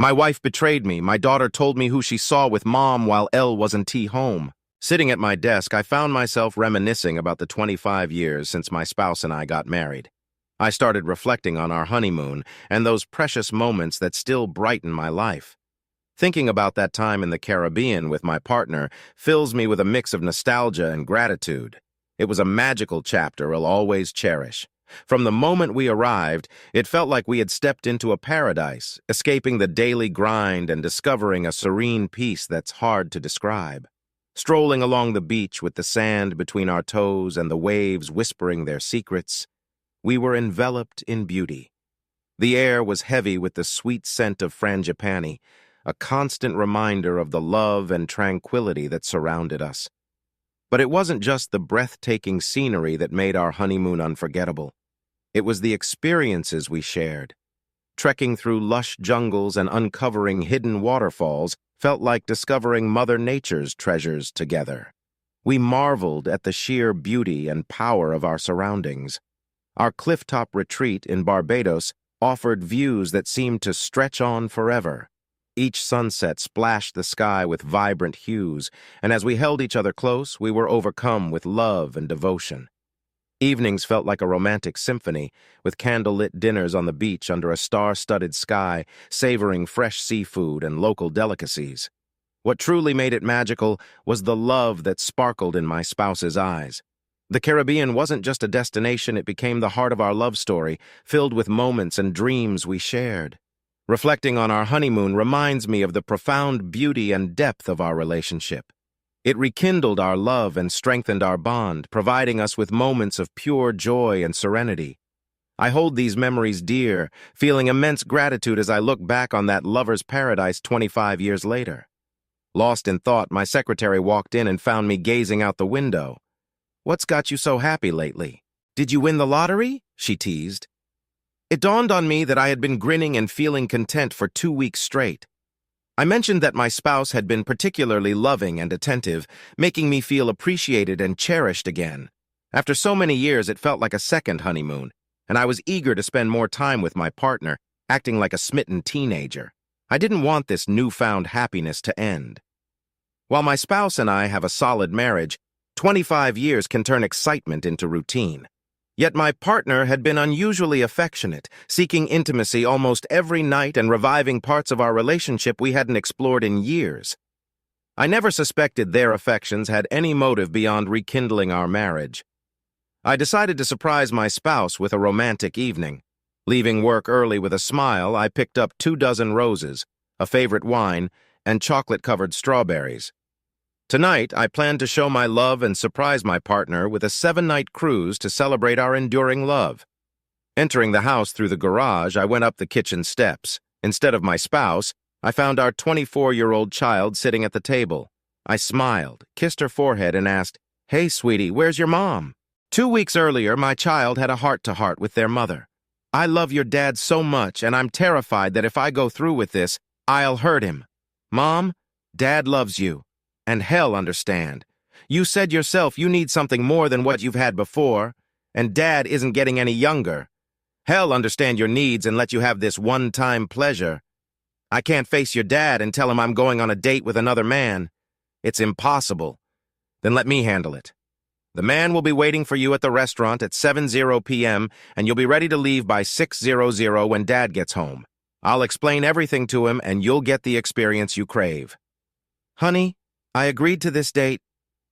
My wife betrayed me. My daughter told me who she saw with Mom while Elle wasn't home. Sitting at my desk, I found myself reminiscing about the 25 years since my spouse and I got married. I started reflecting on our honeymoon and those precious moments that still brighten my life. Thinking about that time in the Caribbean with my partner fills me with a mix of nostalgia and gratitude. It was a magical chapter I'll always cherish. From the moment we arrived, it felt like we had stepped into a paradise, escaping the daily grind and discovering a serene peace that's hard to describe. Strolling along the beach with the sand between our toes and the waves whispering their secrets, we were enveloped in beauty. The air was heavy with the sweet scent of frangipani, a constant reminder of the love and tranquility that surrounded us. But it wasn't just the breathtaking scenery that made our honeymoon unforgettable. It was the experiences we shared. Trekking through lush jungles and uncovering hidden waterfalls felt like discovering Mother Nature's treasures together. We marveled at the sheer beauty and power of our surroundings. Our clifftop retreat in Barbados offered views that seemed to stretch on forever. Each sunset splashed the sky with vibrant hues, and as we held each other close, we were overcome with love and devotion. Evenings felt like a romantic symphony, with candlelit dinners on the beach under a star-studded sky, savoring fresh seafood and local delicacies. What truly made it magical was the love that sparkled in my spouse's eyes. The Caribbean wasn't just a destination, it became the heart of our love story, filled with moments and dreams we shared. Reflecting on our honeymoon reminds me of the profound beauty and depth of our relationship. It rekindled our love and strengthened our bond, providing us with moments of pure joy and serenity. I hold these memories dear, feeling immense gratitude as I look back on that lover's paradise 25 years later. Lost in thought, my secretary walked in and found me gazing out the window. "What's got you so happy lately? Did you win the lottery?" she teased. It dawned on me that I had been grinning and feeling content for 2 weeks straight. I mentioned that my spouse had been particularly loving and attentive, making me feel appreciated and cherished again. After so many years, it felt like a second honeymoon, and I was eager to spend more time with my partner, acting like a smitten teenager. I didn't want this newfound happiness to end. While my spouse and I have a solid marriage, 25 years can turn excitement into routine. Yet my partner had been unusually affectionate, seeking intimacy almost every night and reviving parts of our relationship we hadn't explored in years. I never suspected their affections had any motive beyond rekindling our marriage. I decided to surprise my spouse with a romantic evening. Leaving work early with a smile, I picked up 24 roses, a favorite wine, and chocolate-covered strawberries. Tonight, I plan to show my love and surprise my partner with a 7-night cruise to celebrate our enduring love. Entering the house through the garage, I went up the kitchen steps. Instead of my spouse, I found our 24-year-old child sitting at the table. I smiled, kissed her forehead, and asked, "Hey, sweetie, where's your mom?" 2 weeks earlier, my child had a heart-to-heart with their mother. "I love your dad so much, and I'm terrified that if I go through with this, I'll hurt him. Mom, Dad loves you. And hell understand. You said yourself you need something more than what you've had before, and Dad isn't getting any younger. Hell understand your needs and let you have this one-time pleasure. I can't face your dad and tell him I'm going on a date with another man. It's impossible. Then let me handle it. The man will be waiting for you at the restaurant at 7:00 p.m., and you'll be ready to leave by 6:00 when Dad gets home. I'll explain everything to him, and you'll get the experience you crave." "Honey, I agreed to this date,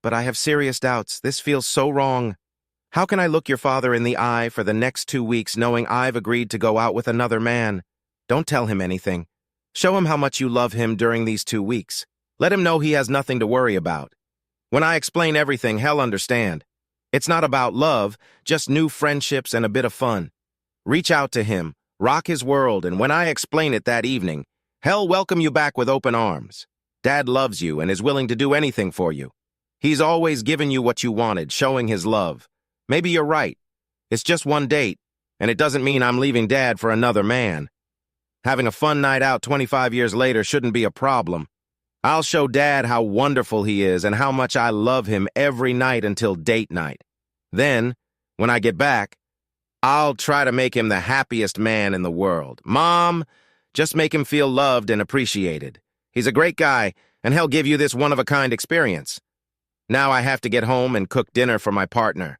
but I have serious doubts. This feels so wrong. How can I look your father in the eye for the next 2 weeks knowing I've agreed to go out with another man? Don't tell him anything. Show him how much you love him during these 2 weeks. Let him know he has nothing to worry about. When I explain everything, he'll understand. It's not about love, just new friendships and a bit of fun. Reach out to him, rock his world, and when I explain it that evening, he'll welcome you back with open arms. Dad loves you and is willing to do anything for you. He's always given you what you wanted, showing his love. Maybe you're right. It's just one date, and it doesn't mean I'm leaving Dad for another man. Having a fun night out 25 years later shouldn't be a problem. I'll show Dad how wonderful he is and how much I love him every night until date night. Then, when I get back, I'll try to make him the happiest man in the world. Mom, Just make him feel loved and appreciated. He's a great guy, and he'll give you this one-of-a-kind experience. Now I have to get home and cook dinner for my partner.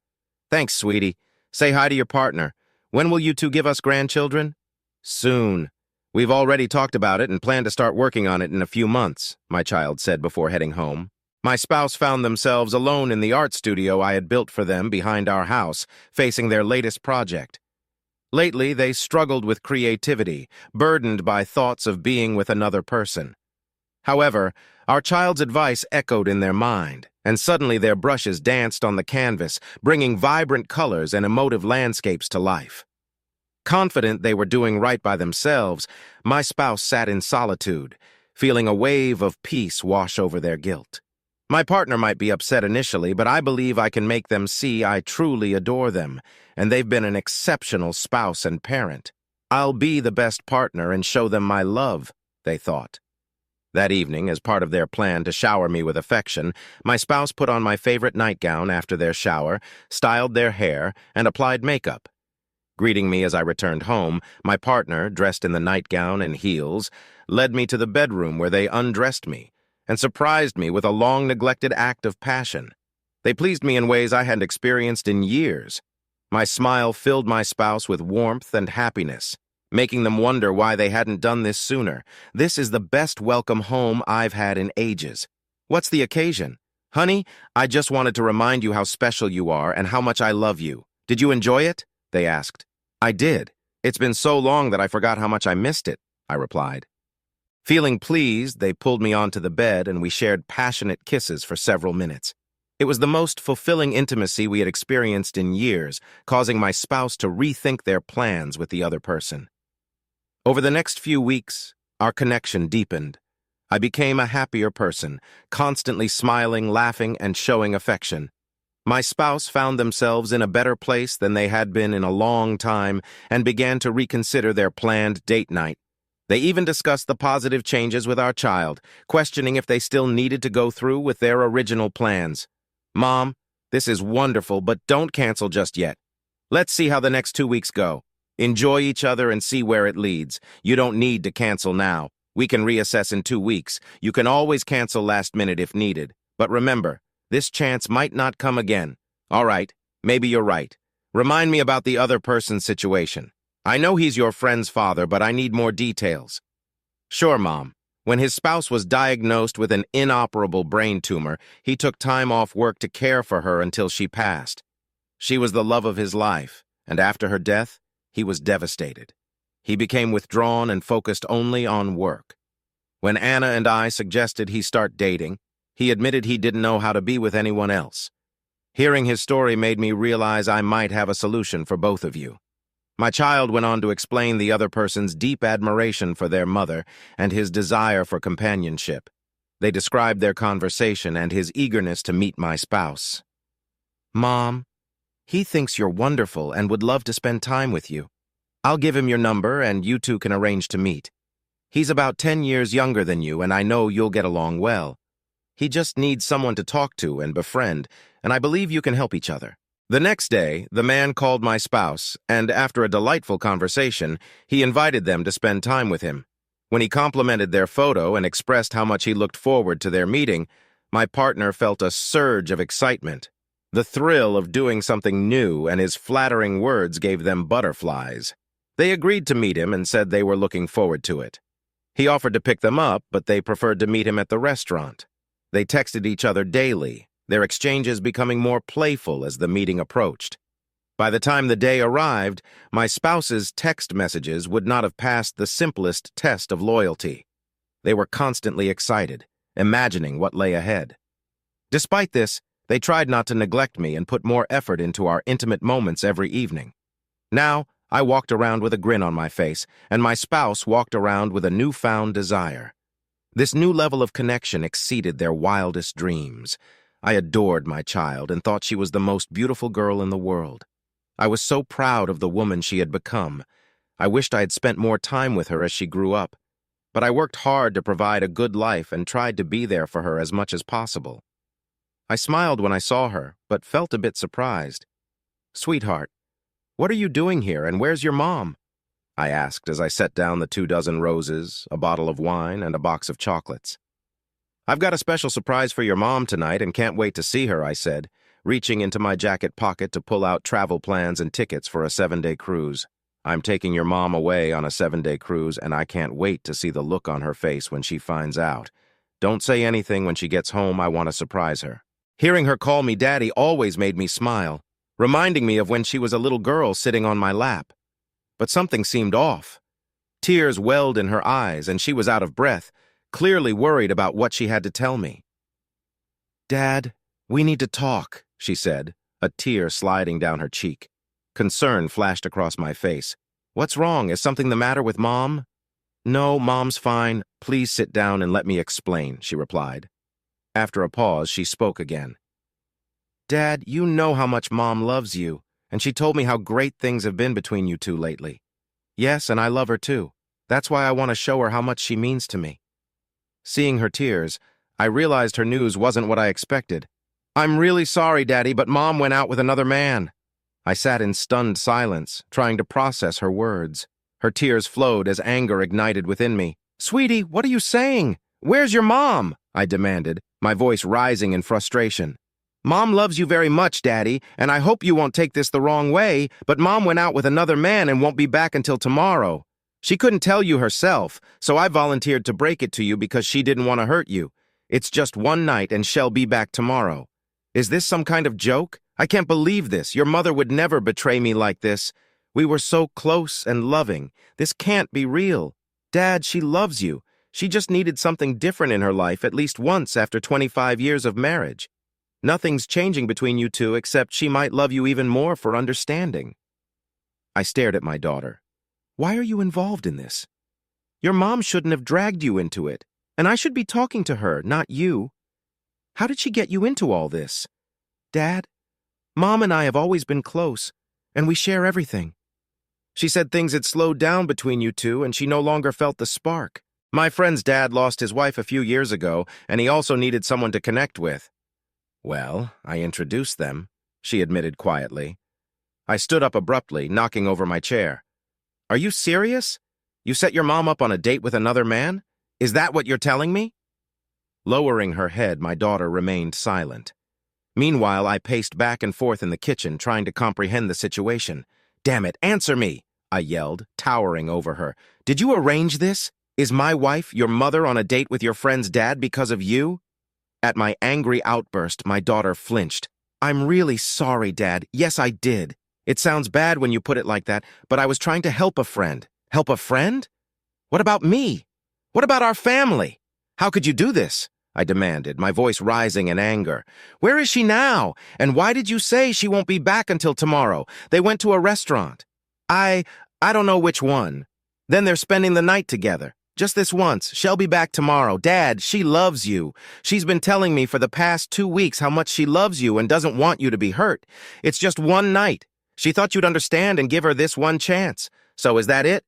Thanks, sweetie. Say hi to your partner. When will you two give us grandchildren? Soon. We've already talked about it and plan to start working on it in a few months, my child said before heading home. My spouse found themselves alone in the art studio I had built for them behind our house, facing their latest project. Lately, they struggled with creativity, burdened by thoughts of being with another person. However, our child's advice echoed in their mind, and suddenly their brushes danced on the canvas, bringing vibrant colors and emotive landscapes to life. Confident they were doing right by themselves, my spouse sat in solitude, feeling a wave of peace wash over their guilt. My partner might be upset initially, but I believe I can make them see I truly adore them, and they've been an exceptional spouse and parent. I'll be the best partner and show them my love, they thought. That evening, as part of their plan to shower me with affection, my spouse put on my favorite nightgown after their shower, styled their hair, and applied makeup. Greeting me as I returned home, my partner, dressed in the nightgown and heels, led me to the bedroom where they undressed me and surprised me with a long-neglected act of passion. They pleased me in ways I hadn't experienced in years. My smile filled my spouse with warmth and happiness, making them wonder why they hadn't done this sooner. This is the best welcome home I've had in ages. What's the occasion? Honey, I just wanted to remind you how special you are and how much I love you. Did you enjoy it? They asked. I did. It's been so long that I forgot how much I missed it, I replied. Feeling pleased, they pulled me onto the bed and we shared passionate kisses for several minutes. It was the most fulfilling intimacy we had experienced in years, causing my spouse to rethink their plans with the other person. Over the next few weeks, our connection deepened. I became a happier person, constantly smiling, laughing, and showing affection. My spouse found themselves in a better place than they had been in a long time and began to reconsider their planned date night. They even discussed the positive changes with our child, questioning if they still needed to go through with their original plans. Mom, this is wonderful, but don't cancel just yet. Let's see how the next 2 weeks go. Enjoy each other and see where it leads. You don't need to cancel now. We can reassess in 2 weeks. You can always cancel last minute if needed. But remember, this chance might not come again. All right, maybe you're right. Remind me about the other person's situation. I know he's your friend's father, but I need more details. Sure, Mom. When his spouse was diagnosed with an inoperable brain tumor, he took time off work to care for her until she passed. She was the love of his life, and after her death, he was devastated. He became withdrawn and focused only on work. When Anna and I suggested he start dating, he admitted he didn't know how to be with anyone else. Hearing his story made me realize I might have a solution for both of you. My child went on to explain the other person's deep admiration for their mother and his desire for companionship. They described their conversation and his eagerness to meet my spouse. Mom, he thinks you're wonderful and would love to spend time with you. I'll give him your number and you two can arrange to meet. He's about 10 years younger than you and I know you'll get along well. He just needs someone to talk to and befriend, and I believe you can help each other. The next day, the man called my spouse, and after a delightful conversation, he invited them to spend time with him. When he complimented their photo and expressed how much he looked forward to their meeting, my partner felt a surge of excitement. The thrill of doing something new and his flattering words gave them butterflies. They agreed to meet him and said they were looking forward to it. He offered to pick them up, but they preferred to meet him at the restaurant. They texted each other daily, their exchanges becoming more playful as the meeting approached. By the time the day arrived, my spouse's text messages would not have passed the simplest test of loyalty. They were constantly excited, imagining what lay ahead. Despite this, they tried not to neglect me and put more effort into our intimate moments every evening. Now, I walked around with a grin on my face, and my spouse walked around with a newfound desire. This new level of connection exceeded their wildest dreams. I adored my child and thought she was the most beautiful girl in the world. I was so proud of the woman she had become. I wished I had spent more time with her as she grew up. But I worked hard to provide a good life and tried to be there for her as much as possible. I smiled when I saw her, but felt a bit surprised. Sweetheart, what are you doing here and where's your mom? I asked as I set down the 24 roses, a bottle of wine, and a box of chocolates. I've got a special surprise for your mom tonight and can't wait to see her, I said, reaching into my jacket pocket to pull out travel plans and tickets for a 7-day cruise. I'm taking your mom away on a 7-day cruise, and I can't wait to see the look on her face when she finds out. Don't say anything when she gets home. I want to surprise her. Hearing her call me Daddy always made me smile, reminding me of when she was a little girl sitting on my lap. But something seemed off. Tears welled in her eyes, and she was out of breath, clearly worried about what she had to tell me. "Dad, we need to talk," she said, a tear sliding down her cheek. Concern flashed across my face. "What's wrong? Is something the matter with Mom?" "No, Mom's fine. Please sit down and let me explain," she replied. After a pause, she spoke again. "Dad, you know how much Mom loves you, and she told me how great things have been between you two lately. Yes, and I love her too. That's why I want to show her how much she means to me." Seeing her tears, I realized her news wasn't what I expected. "I'm really sorry, Daddy, but Mom went out with another man." I sat in stunned silence, trying to process her words. Her tears flowed as anger ignited within me. "Sweetie, what are you saying? Where's your mom?" I demanded, my voice rising in frustration. "Mom loves you very much, Daddy, and I hope you won't take this the wrong way, but Mom went out with another man and won't be back until tomorrow. She couldn't tell you herself, so I volunteered to break it to you because she didn't want to hurt you. It's just one night and she'll be back tomorrow. Is this some kind of joke? I can't believe this. Your mother would never betray me like this. We were so close and loving. This can't be real. Dad, she loves you. She just needed something different in her life at least once after 25 years of marriage. Nothing's changing between you two except she might love you even more for understanding." I stared at my daughter. "Why are you involved in this? Your mom shouldn't have dragged you into it, and I should be talking to her, not you. How did she get you into all this? Dad, Mom and I have always been close, and we share everything. She said things had slowed down between you two, and she no longer felt the spark. My friend's dad lost his wife a few years ago, and he also needed someone to connect with." "Well, I introduced them," she admitted quietly. I stood up abruptly, knocking over my chair. "Are you serious? You set your mom up on a date with another man? Is that what you're telling me?" Lowering her head, my daughter remained silent. Meanwhile, I paced back and forth in the kitchen, trying to comprehend the situation. "Damn it, answer me!" I yelled, towering over her. "Did you arrange this? Is my wife, your mother, on a date with your friend's dad because of you?" At my angry outburst, my daughter flinched. "I'm really sorry, Dad. Yes, I did. It sounds bad when you put it like that, but I was trying to help a friend." "Help a friend? What about me? What about our family? How could you do this?" I demanded, my voice rising in anger. "Where is she now? And why did you say she won't be back until tomorrow? They went to a restaurant. I don't know which one. Then they're spending the night together. Just this once. She'll be back tomorrow. Dad, she loves you. She's been telling me for the past 2 weeks how much she loves you and doesn't want you to be hurt. It's just one night. She thought you'd understand and give her this one chance. So is that it?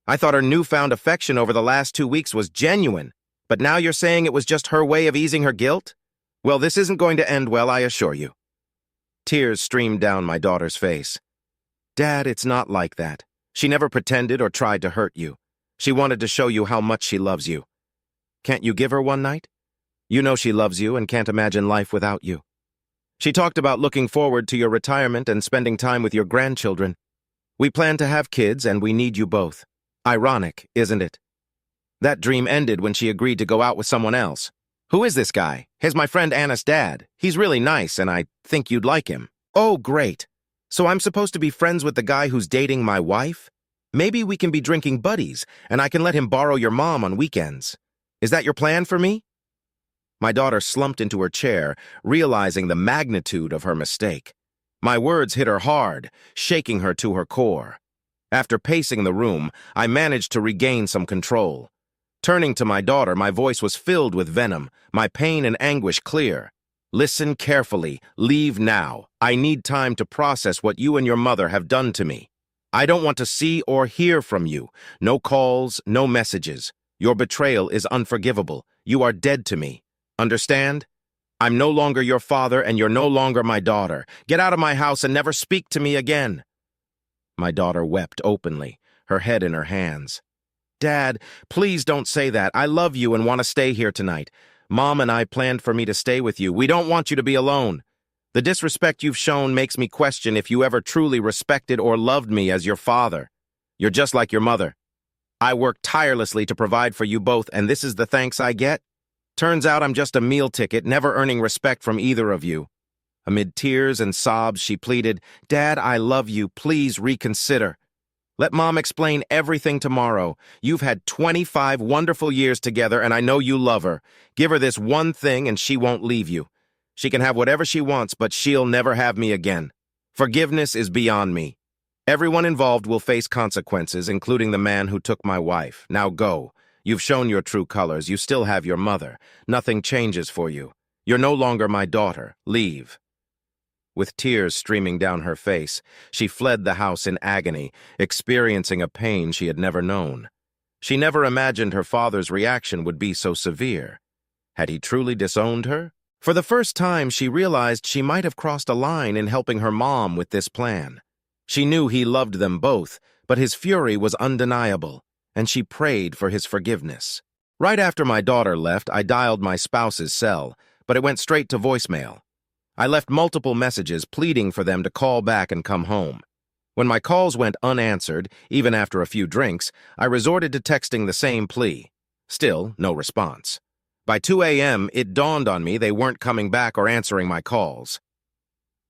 I thought her newfound affection over the last 2 weeks was genuine. But now you're saying it was just her way of easing her guilt? Well, this isn't going to end well, I assure you." Tears streamed down my daughter's face. "Dad, it's not like that. She never pretended or tried to hurt you. She wanted to show you how much she loves you. Can't you give her one night? You know she loves you and can't imagine life without you. She talked about looking forward to your retirement and spending time with your grandchildren. We plan to have kids and we need you both. Ironic, isn't it? That dream ended when she agreed to go out with someone else. Who is this guy? He's my friend Anna's dad. He's really nice and I think you'd like him." "Oh, great. So I'm supposed to be friends with the guy who's dating my wife? Maybe we can be drinking buddies, and I can let him borrow your mom on weekends. Is that your plan for me?" My daughter slumped into her chair, realizing the magnitude of her mistake. My words hit her hard, shaking her to her core. After pacing the room, I managed to regain some control. Turning to my daughter, my voice was filled with venom, my pain and anguish clear. "Listen carefully. Leave now. I need time to process what you and your mother have done to me. I don't want to see or hear from you. No calls, no messages. Your betrayal is unforgivable. You are dead to me. Understand? I'm no longer your father and you're no longer my daughter. Get out of my house and never speak to me again." My daughter wept openly, her head in her hands. "Dad, please don't say that. I love you and want to stay here tonight. Mom and I planned for me to stay with you. We don't want you to be alone. The disrespect you've shown makes me question if you ever truly respected or loved me as your father. You're just like your mother. I worked tirelessly to provide for you both, and this is the thanks I get? Turns out I'm just a meal ticket, never earning respect from either of you." Amid tears and sobs, she pleaded, "Dad, I love you. Please reconsider. Let Mom explain everything tomorrow. You've had 25 wonderful years together, and I know you love her. Give her this one thing, and she won't leave you. She can have whatever she wants, but she'll never have me again. Forgiveness is beyond me. Everyone involved will face consequences, including the man who took my wife. Now go. You've shown your true colors. You still have your mother. Nothing changes for you. You're no longer my daughter. Leave." With tears streaming down her face, she fled the house in agony, experiencing a pain she had never known. She never imagined her father's reaction would be so severe. Had he truly disowned her? For the first time, she realized she might have crossed a line in helping her mom with this plan. She knew he loved them both, but his fury was undeniable, and she prayed for his forgiveness. Right after my daughter left, I dialed my spouse's cell, but it went straight to voicemail. I left multiple messages pleading for them to call back and come home. When my calls went unanswered, even after a few drinks, I resorted to texting the same plea. Still, no response. By 2 a.m., it dawned on me they weren't coming back or answering my calls.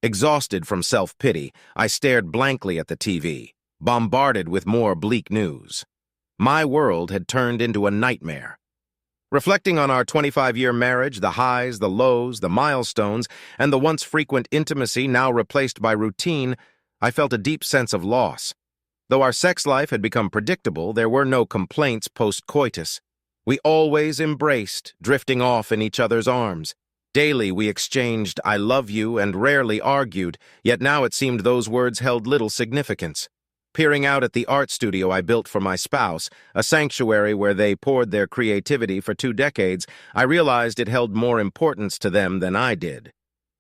Exhausted from self-pity, I stared blankly at the TV, bombarded with more bleak news. My world had turned into a nightmare. Reflecting on our 25-year marriage, the highs, the lows, the milestones, and the once frequent intimacy now replaced by routine, I felt a deep sense of loss. Though our sex life had become predictable, there were no complaints post-coitus. We always embraced, drifting off in each other's arms. Daily we exchanged "I love you" and rarely argued, yet now it seemed those words held little significance. Peering out at the art studio I built for my spouse, a sanctuary where they poured their creativity for 2 decades, I realized it held more importance to them than I did.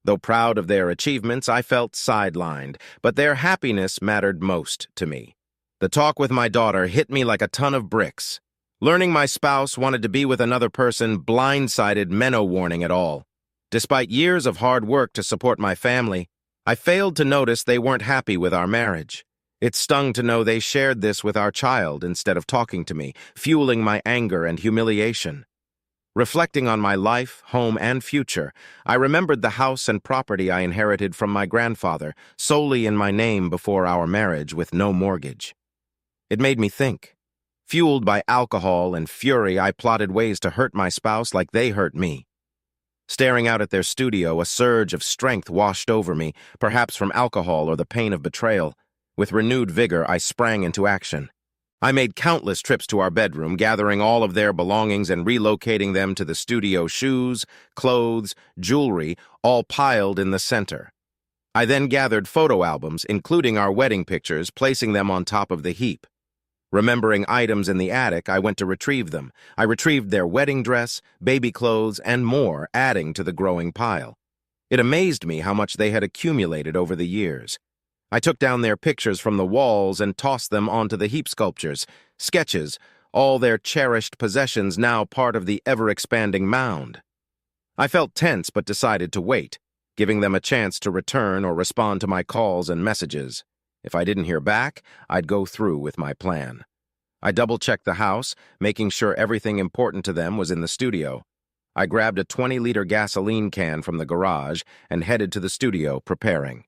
Though proud of their achievements, I felt sidelined, but their happiness mattered most to me. The talk with my daughter hit me like a ton of bricks. Learning my spouse wanted to be with another person blindsided me no warning at all. Despite years of hard work to support my family, I failed to notice they weren't happy with our marriage. It stung to know they shared this with our child instead of talking to me, fueling my anger and humiliation. Reflecting on my life, home, and future, I remembered the house and property I inherited from my grandfather, solely in my name before our marriage with no mortgage. It made me think. Fueled by alcohol and fury, I plotted ways to hurt my spouse like they hurt me. Staring out at their studio, a surge of strength washed over me, perhaps from alcohol or the pain of betrayal. With renewed vigor, I sprang into action. I made countless trips to our bedroom, gathering all of their belongings and relocating them to the studio: shoes, clothes, jewelry, all piled in the center. I then gathered photo albums, including our wedding pictures, placing them on top of the heap. Remembering items in the attic, I went to retrieve them. I retrieved their wedding dress, baby clothes, and more, adding to the growing pile. It amazed me how much they had accumulated over the years. I took down their pictures from the walls and tossed them onto the heap sculptures, sketches, all their cherished possessions now part of the ever-expanding mound. I felt tense but decided to wait, giving them a chance to return or respond to my calls and messages. If I didn't hear back, I'd go through with my plan. I double-checked the house, making sure everything important to them was in the studio. I grabbed a 20-liter gasoline can from the garage and headed to the studio, preparing.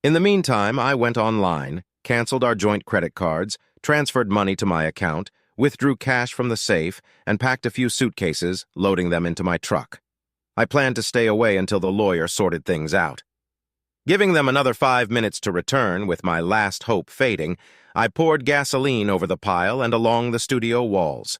In the meantime, I went online, canceled our joint credit cards, transferred money to my account, withdrew cash from the safe, and packed a few suitcases, loading them into my truck. I planned to stay away until the lawyer sorted things out. Giving them another 5 minutes to return, with my last hope fading, I poured gasoline over the pile and along the studio walls.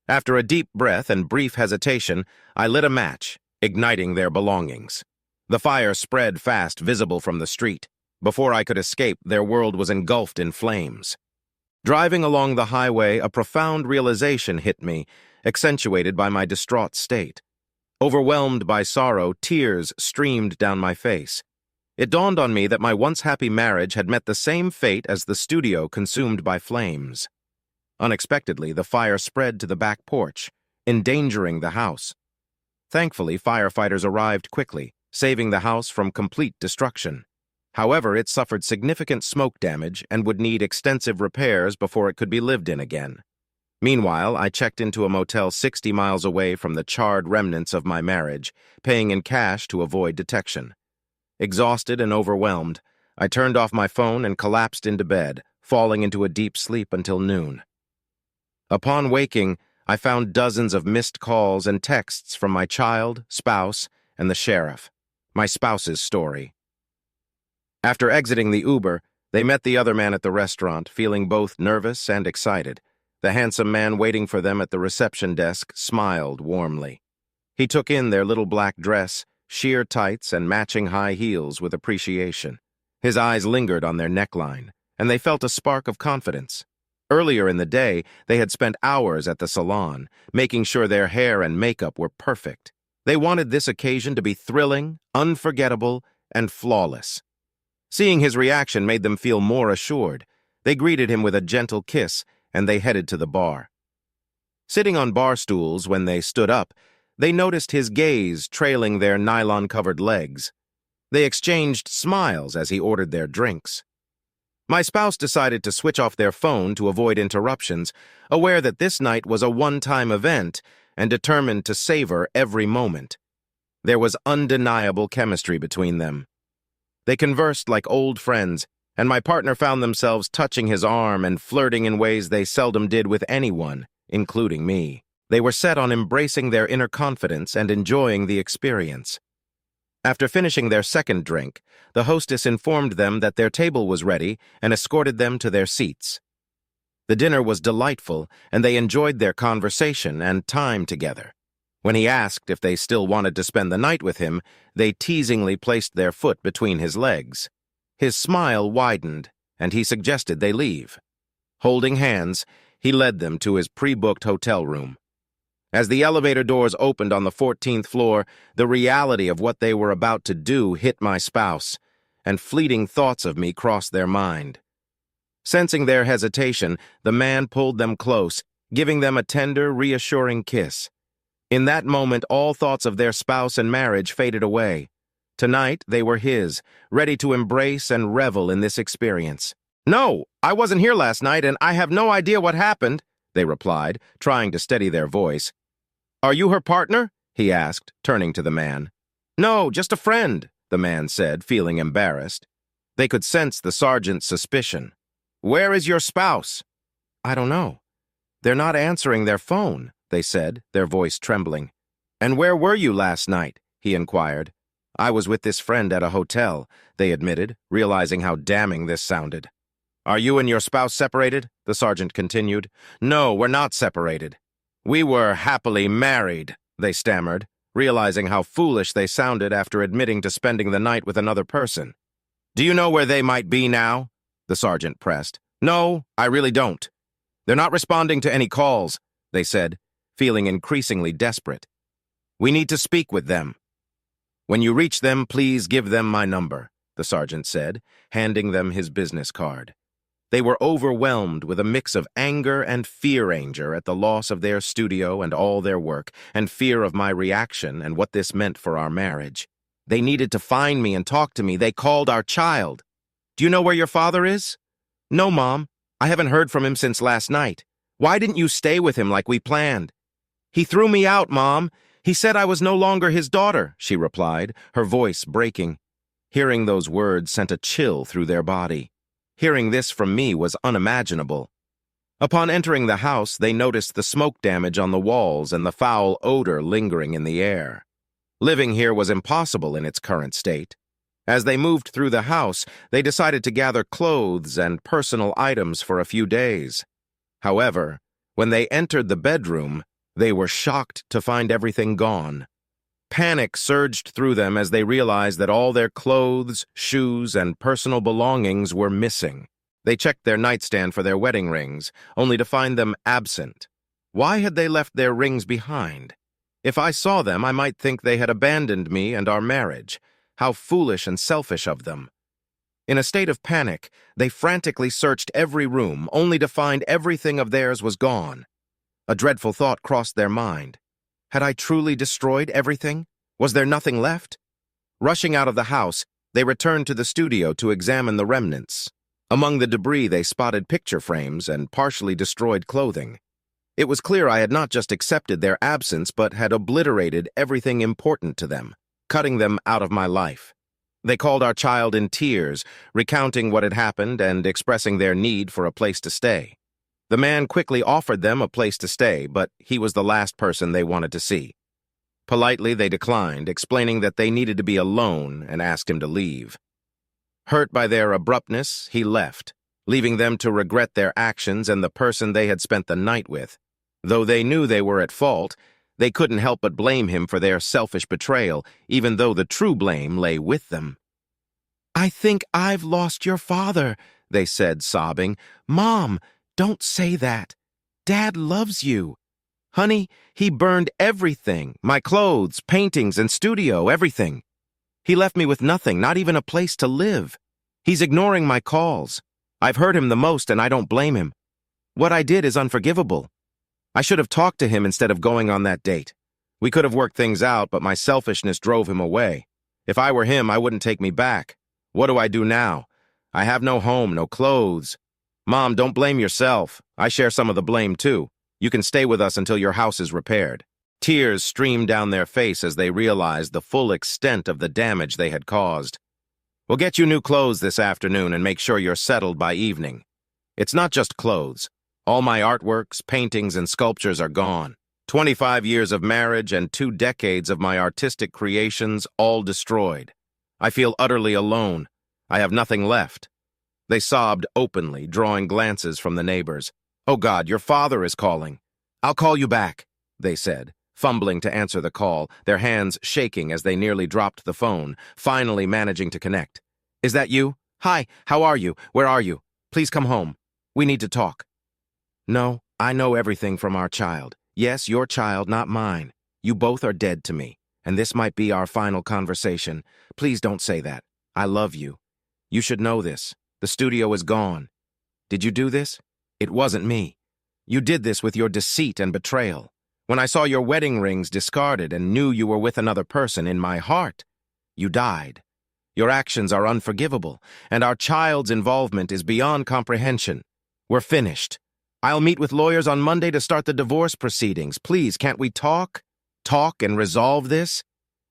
After a deep breath and brief hesitation, I lit a match, igniting their belongings. The fire spread fast, visible from the street. Before I could escape, their world was engulfed in flames. Driving along the highway, a profound realization hit me, accentuated by my distraught state. Overwhelmed by sorrow, tears streamed down my face. It dawned on me that my once happy marriage had met the same fate as the studio consumed by flames. Unexpectedly, the fire spread to the back porch, endangering the house. Thankfully, firefighters arrived quickly, saving the house from complete destruction. However, it suffered significant smoke damage and would need extensive repairs before it could be lived in again. Meanwhile, I checked into a motel 60 miles away from the charred remnants of my marriage, paying in cash to avoid detection. Exhausted and overwhelmed, I turned off my phone and collapsed into bed, falling into a deep sleep until noon. Upon waking, I found dozens of missed calls and texts from my child, spouse, and the sheriff. My spouse's story. After exiting the Uber, they met the other man at the restaurant, feeling both nervous and excited. The handsome man waiting for them at the reception desk smiled warmly. He took in their little black dress, sheer tights, and matching high heels with appreciation. His eyes lingered on their neckline, and they felt a spark of confidence. Earlier in the day, they had spent hours at the salon, making sure their hair and makeup were perfect. They wanted this occasion to be thrilling, unforgettable, and flawless. Seeing his reaction made them feel more assured. They greeted him with a gentle kiss, and they headed to the bar. Sitting on bar stools when they stood up, they noticed his gaze trailing their nylon-covered legs. They exchanged smiles as he ordered their drinks. My spouse decided to switch off their phone to avoid interruptions, aware that this night was a one-time event and determined to savor every moment. There was undeniable chemistry between them. They conversed like old friends, and my partner found themselves touching his arm and flirting in ways they seldom did with anyone, including me. They were set on embracing their inner confidence and enjoying the experience. After finishing their second drink, the hostess informed them that their table was ready and escorted them to their seats. The dinner was delightful, and they enjoyed their conversation and time together. When he asked if they still wanted to spend the night with him, they teasingly placed their foot between his legs. His smile widened, and he suggested they leave. Holding hands, he led them to his pre-booked hotel room. As the elevator doors opened on the 14th floor, the reality of what they were about to do hit my spouse, and fleeting thoughts of me crossed their mind. Sensing their hesitation, the man pulled them close, giving them a tender, reassuring kiss. In that moment, all thoughts of their spouse and marriage faded away. Tonight, they were his, ready to embrace and revel in this experience. "No, I wasn't here last night, and I have no idea what happened," they replied, trying to steady their voice. "Are you her partner?" he asked, turning to the man. "No, just a friend," the man said, feeling embarrassed. They could sense the sergeant's suspicion. "Where is your spouse?" "I don't know. They're not answering their phone," they said, their voice trembling. "And where were you last night?" he inquired. "I was with this friend at a hotel," they admitted, realizing how damning this sounded. "Are you and your spouse separated?" the sergeant continued. "No, we're not separated. We were happily married," they stammered, realizing how foolish they sounded after admitting to spending the night with another person. "Do you know where they might be now?" the sergeant pressed. "No, I really don't. They're not responding to any calls," they said, feeling increasingly desperate. "We need to speak with them." "When you reach them, please give them my number," the sergeant said, handing them his business card. They were overwhelmed with a mix of anger and fear at the loss of their studio and all their work, and fear of my reaction and what this meant for our marriage. They needed to find me and talk to me. They called our child. "Do you know where your father is?" "No, Mom. I haven't heard from him since last night. Why didn't you stay with him like we planned?" "He threw me out, Mom. He said I was no longer his daughter," she replied, her voice breaking. Hearing those words sent a chill through their body. Hearing this from me was unimaginable. Upon entering the house, they noticed the smoke damage on the walls and the foul odor lingering in the air. Living here was impossible in its current state. As they moved through the house, they decided to gather clothes and personal items for a few days. However, when they entered the bedroom, they were shocked to find everything gone. Panic surged through them as they realized that all their clothes, shoes, and personal belongings were missing. They checked their nightstand for their wedding rings, only to find them absent. Why had they left their rings behind? If I saw them, I might think they had abandoned me and our marriage. How foolish and selfish of them. In a state of panic, they frantically searched every room, only to find everything of theirs was gone. A dreadful thought crossed their mind. Had I truly destroyed everything? Was there nothing left? Rushing out of the house, they returned to the studio to examine the remnants. Among the debris, they spotted picture frames and partially destroyed clothing. It was clear I had not just accepted their absence, but had obliterated everything important to them, cutting them out of my life. They called our child in tears, recounting what had happened and expressing their need for a place to stay. The man quickly offered them a place to stay, but he was the last person they wanted to see. Politely, they declined, explaining that they needed to be alone and asked him to leave. Hurt by their abruptness, he left, leaving them to regret their actions and the person they had spent the night with. Though they knew they were at fault, they couldn't help but blame him for their selfish betrayal, even though the true blame lay with them. "I think I've lost your father," they said, sobbing. "Mom, don't say that. Dad loves you. Honey, he burned everything, my clothes, paintings, and studio, everything. He left me with nothing, not even a place to live. He's ignoring my calls. I've hurt him the most, and I don't blame him. What I did is unforgivable. I should have talked to him instead of going on that date. We could have worked things out, but my selfishness drove him away. If I were him, I wouldn't take me back. What do I do now? I have no home, no clothes. Mom, don't blame yourself. I share some of the blame, too. You can stay with us until your house is repaired." Tears streamed down their face as they realized the full extent of the damage they had caused. "We'll get you new clothes this afternoon and make sure you're settled by evening. It's not just clothes. All my artworks, paintings, and sculptures are gone. 25 years of marriage and 2 decades of my artistic creations all destroyed. I feel utterly alone. I have nothing left." They sobbed openly, drawing glances from the neighbors. "Oh God, your father is calling." "I'll call you back," they said, fumbling to answer the call, their hands shaking as they nearly dropped the phone, finally managing to connect. "Is that you? Hi, how are you? Where are you? Please come home. We need to talk." "No, I know everything from our child. Yes, your child, not mine. You both are dead to me, and this might be our final conversation. Please don't say that. I love you. You should know this. The studio is gone. Did you do this? It wasn't me. You did this with your deceit and betrayal. When I saw your wedding rings discarded and knew you were with another person in my heart, you died. Your actions are unforgivable, and our child's involvement is beyond comprehension. We're finished. I'll meet with lawyers on Monday to start the divorce proceedings. Please, can't we talk? Talk and resolve this?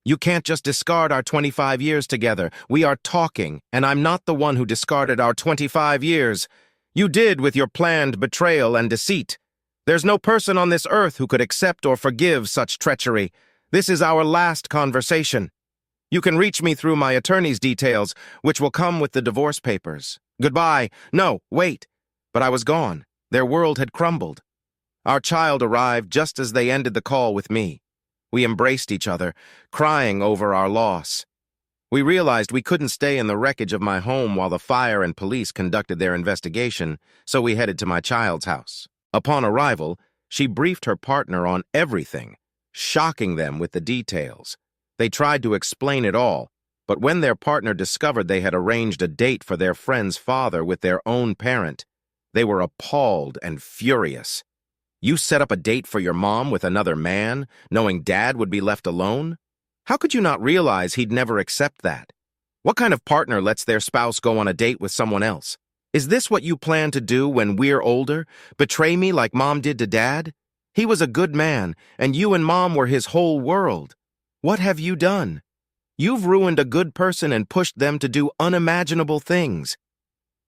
You can't just discard our 25 years together. We are talking, and I'm not the one who discarded our 25 years. You did with your planned betrayal and deceit. There's no person on this earth who could accept or forgive such treachery. This is our last conversation. You can reach me through my attorney's details, which will come with the divorce papers. Goodbye. No, wait. But I was gone. Their world had crumbled. Our child arrived just as they ended the call with me. We embraced each other, crying over our loss. We realized we couldn't stay in the wreckage of my home while the fire and police conducted their investigation, so we headed to my child's house. Upon arrival, she briefed her partner on everything, shocking them with the details. They tried to explain it all, but when their partner discovered they had arranged a date for their friend's father with their own parent, they were appalled and furious. You set up a date for your mom with another man, knowing Dad would be left alone? How could you not realize he'd never accept that? What kind of partner lets their spouse go on a date with someone else? Is this what you plan to do when we're older? Betray me like Mom did to Dad? He was a good man, and you and Mom were his whole world. What have you done? You've ruined a good person and pushed them to do unimaginable things.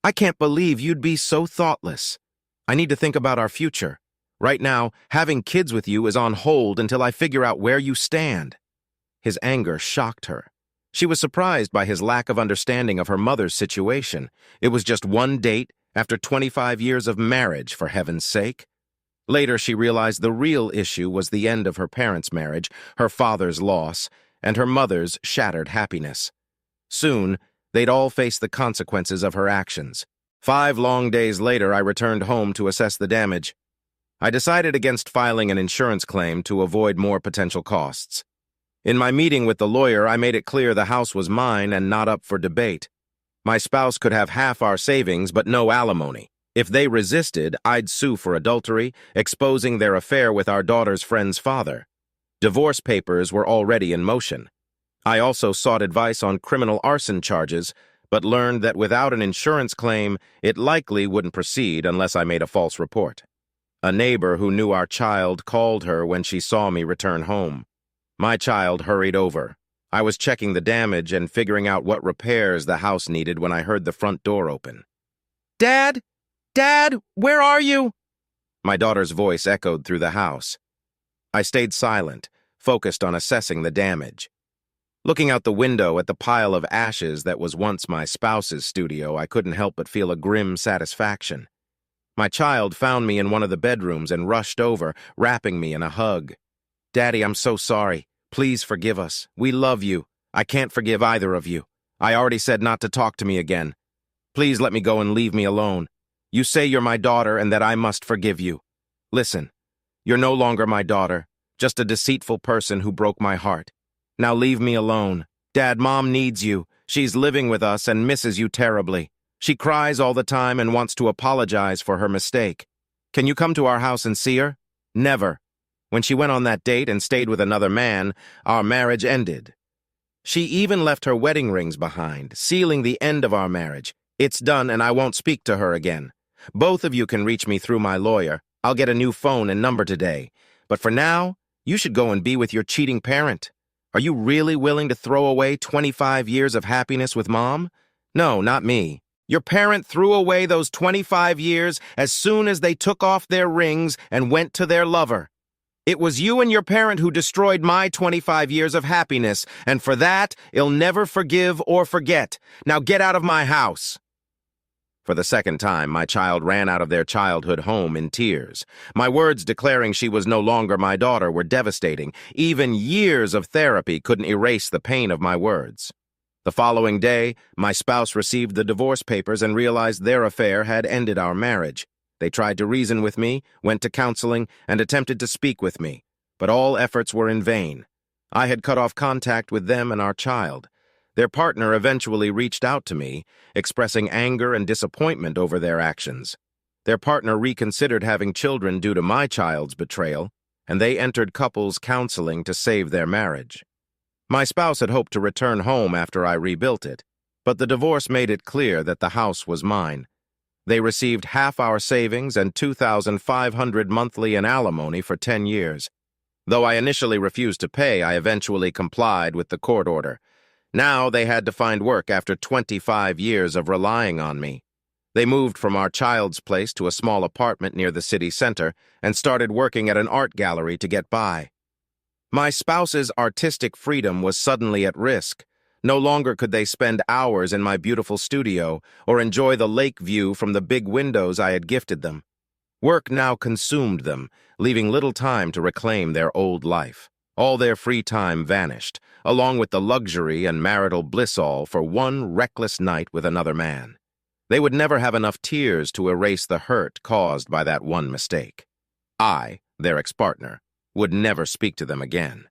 I can't believe you'd be so thoughtless. I need to think about our future. Right now, having kids with you is on hold until I figure out where you stand." His anger shocked her. She was surprised by his lack of understanding of her mother's situation. It was just one date after 25 years of marriage, for heaven's sake. Later, she realized the real issue was the end of her parents' marriage, her father's loss, and her mother's shattered happiness. Soon, they'd all face the consequences of her actions. 5 long days later, I returned home to assess the damage. I decided against filing an insurance claim to avoid more potential costs. In my meeting with the lawyer, I made it clear the house was mine and not up for debate. My spouse could have half our savings, but no alimony. If they resisted, I'd sue for adultery, exposing their affair with our daughter's friend's father. Divorce papers were already in motion. I also sought advice on criminal arson charges, but learned that without an insurance claim, it likely wouldn't proceed unless I made a false report. A neighbor who knew our child called her when she saw me return home. My child hurried over. I was checking the damage and figuring out what repairs the house needed when I heard the front door open. "Dad? Dad, where are you?" My daughter's voice echoed through the house. I stayed silent, focused on assessing the damage. Looking out the window at the pile of ashes that was once my spouse's studio, I couldn't help but feel a grim satisfaction. My child found me in one of the bedrooms and rushed over, wrapping me in a hug. "Daddy, I'm so sorry. Please forgive us. We love you. I can't forgive either of you. I already said not to talk to me again. Please let me go and leave me alone. You say you're my daughter and that I must forgive you. Listen, you're no longer my daughter, just a deceitful person who broke my heart. Now leave me alone. Dad, Mom needs you. She's living with us and misses you terribly. She cries all the time and wants to apologize for her mistake. Can you come to our house and see her?" "Never. When she went on that date and stayed with another man, our marriage ended. She even left her wedding rings behind, sealing the end of our marriage. It's done and I won't speak to her again. Both of you can reach me through my lawyer. I'll get a new phone and number today. But for now, you should go and be with your cheating parent. Are you really willing to throw away 25 years of happiness with Mom? No, not me. Your parent threw away those 25 years as soon as they took off their rings and went to their lover. It was you and your parent who destroyed my 25 years of happiness, and for that, you'll never forgive or forget. Now get out of my house." For the second time, my child ran out of their childhood home in tears. My words declaring she was no longer my daughter were devastating. Even years of therapy couldn't erase the pain of my words. The following day, my spouse received the divorce papers and realized their affair had ended our marriage. They tried to reason with me, went to counseling, and attempted to speak with me, but all efforts were in vain. I had cut off contact with them and our child. Their partner eventually reached out to me, expressing anger and disappointment over their actions. Their partner reconsidered having children due to my child's betrayal, and they entered couples counseling to save their marriage. My spouse had hoped to return home after I rebuilt it, but the divorce made it clear that the house was mine. They received half our savings and $2,500 monthly in alimony for 10 years. Though I initially refused to pay, I eventually complied with the court order. Now they had to find work after 25 years of relying on me. They moved from our child's place to a small apartment near the city center and started working at an art gallery to get by. My spouse's artistic freedom was suddenly at risk. No longer could they spend hours in my beautiful studio or enjoy the lake view from the big windows I had gifted them. Work now consumed them, leaving little time to reclaim their old life. All their free time vanished, along with the luxury and marital bliss all for one reckless night with another man. They would never have enough tears to erase the hurt caused by that one mistake. I, their ex-partner, would never speak to them again.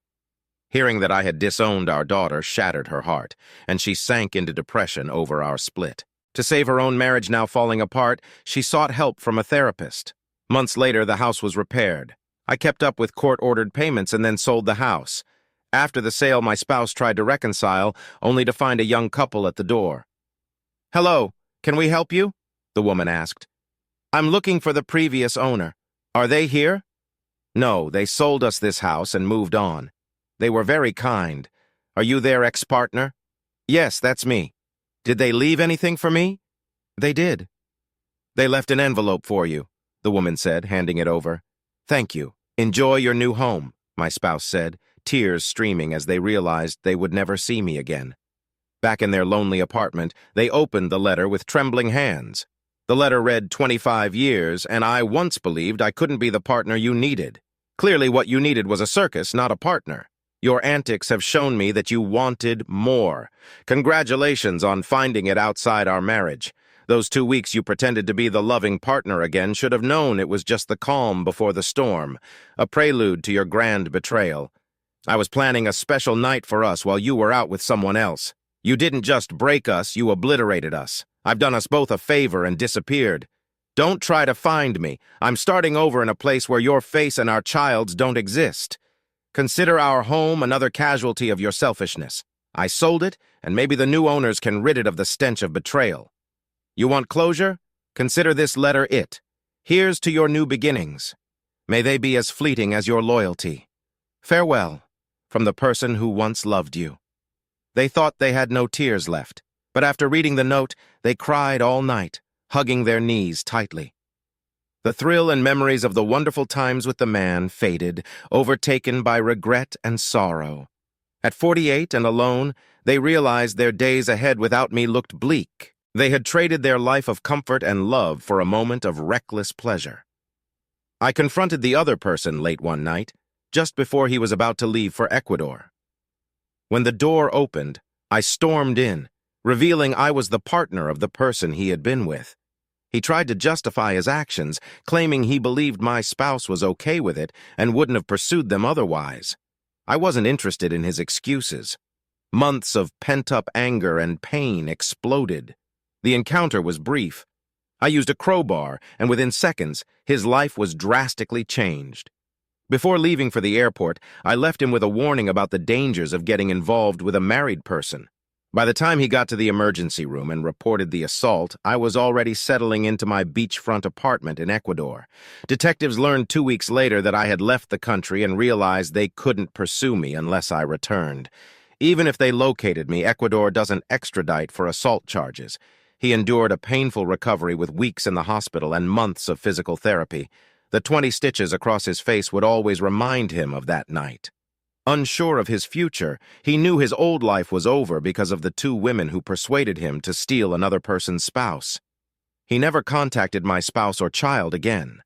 Hearing that I had disowned our daughter shattered her heart, and she sank into depression over our split. To save her own marriage now falling apart, she sought help from a therapist. Months later, the house was repaired. I kept up with court-ordered payments and then sold the house. After the sale, my spouse tried to reconcile, only to find a young couple at the door. "Hello, can we help you?" the woman asked. "I'm looking for the previous owner. Are they here?" "No, they sold us this house and moved on. They were very kind. Are you their ex-partner?" "Yes, that's me. Did they leave anything for me?" "They did." "They left an envelope for you," the woman said, handing it over. "Thank you. Enjoy your new home," my spouse said, tears streaming as they realized they would never see me again. Back in their lonely apartment, they opened the letter with trembling hands. The letter read, "25 years, and I once believed I couldn't be the partner you needed. Clearly what you needed was a circus, not a partner. Your antics have shown me that you wanted more. Congratulations on finding it outside our marriage. Those 2 weeks you pretended to be the loving partner again should have known it was just the calm before the storm, a prelude to your grand betrayal. I was planning a special night for us while you were out with someone else. You didn't just break us, you obliterated us. I've done us both a favor and disappeared. Don't try to find me. I'm starting over in a place where your face and our child's don't exist. Consider our home another casualty of your selfishness. I sold it, and maybe the new owners can rid it of the stench of betrayal. You want closure? Consider this letter it. Here's to your new beginnings. May they be as fleeting as your loyalty. Farewell, from the person who once loved you. They thought they had no tears left, but after reading the note, they cried all night, hugging their knees tightly. The thrill and memories of the wonderful times with the man faded, overtaken by regret and sorrow. At 48 and alone, they realized their days ahead without me looked bleak. They had traded their life of comfort and love for a moment of reckless pleasure. I confronted the other person late one night, just before he was about to leave for Ecuador. When the door opened, I stormed in, revealing I was the partner of the person he had been with. He tried to justify his actions, claiming he believed my spouse was okay with it and wouldn't have pursued them otherwise. I wasn't interested in his excuses. Months of pent-up anger and pain exploded. The encounter was brief. I used a crowbar, and within seconds, his life was drastically changed. Before leaving for the airport, I left him with a warning about the dangers of getting involved with a married person. By the time he got to the emergency room and reported the assault, I was already settling into my beachfront apartment in Ecuador. Detectives learned 2 weeks later that I had left the country and realized they couldn't pursue me unless I returned. Even if they located me, Ecuador doesn't extradite for assault charges. He endured a painful recovery with weeks in the hospital and months of physical therapy. The 20 stitches across his face would always remind him of that night. Unsure of his future, he knew his old life was over because of the 2 women who persuaded him to steal another person's spouse. He never contacted my spouse or child again.